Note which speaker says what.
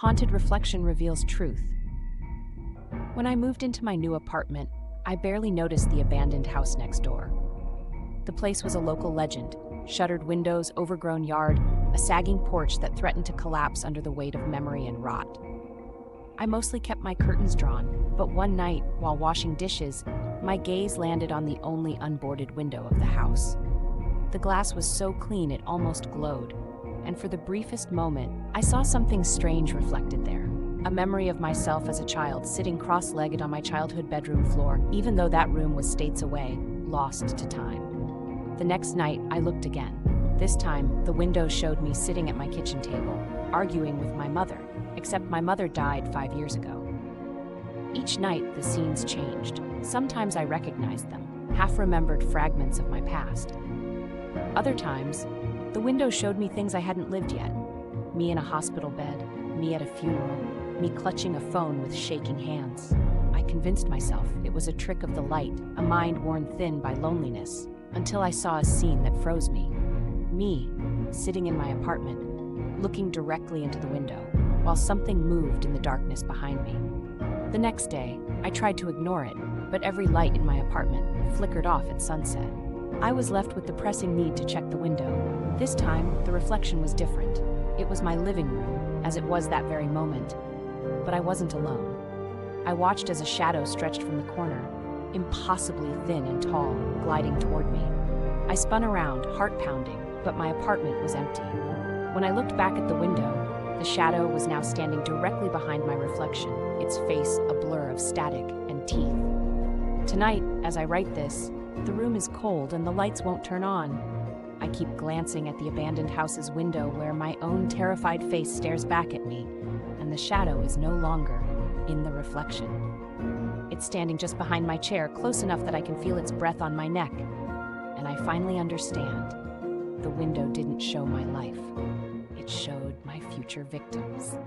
Speaker 1: Haunted reflection reveals truth. When I moved into my new apartment, I barely noticed the abandoned house next door. The place was a local legend: shuttered windows, overgrown yard, a sagging porch that threatened to collapse under the weight of memory and rot. I mostly kept my curtains drawn, but one night, while washing dishes, my gaze landed on the only unboarded window of the house. The glass was so clean it almost glowed, and for the briefest moment, I saw something strange reflected there. A memory of myself as a child sitting cross-legged on my childhood bedroom floor, even though that room was states away, lost to time. The next night, I looked again. This time, the window showed me sitting at my kitchen table, arguing with my mother, except my mother died 5 years ago. Each night, the scenes changed. Sometimes I recognized them, half-remembered fragments of my past. Other times, the window showed me things I hadn't lived yet. Me in a hospital bed, me at a funeral, me clutching a phone with shaking hands. I convinced myself it was a trick of the light, a mind worn thin by loneliness, until I saw a scene that froze me. Me, sitting in my apartment, looking directly into the window, while something moved in the darkness behind me. The next day, I tried to ignore it, but every light in my apartment flickered off at sunset. I was left with the pressing need to check the window. This time, the reflection was different. It was my living room, as it was that very moment. But I wasn't alone. I watched as a shadow stretched from the corner, impossibly thin and tall, gliding toward me. I spun around, heart pounding, but my apartment was empty. When I looked back at the window, the shadow was now standing directly behind my reflection, its face a blur of static and teeth. Tonight, as I write this, the room is cold and the lights won't turn on. I keep glancing at the abandoned house's window where my own terrified face stares back at me, and the shadow is no longer in the reflection. It's standing just behind my chair, close enough that I can feel its breath on my neck. And I finally understand. The window didn't show my life. It showed my future victims.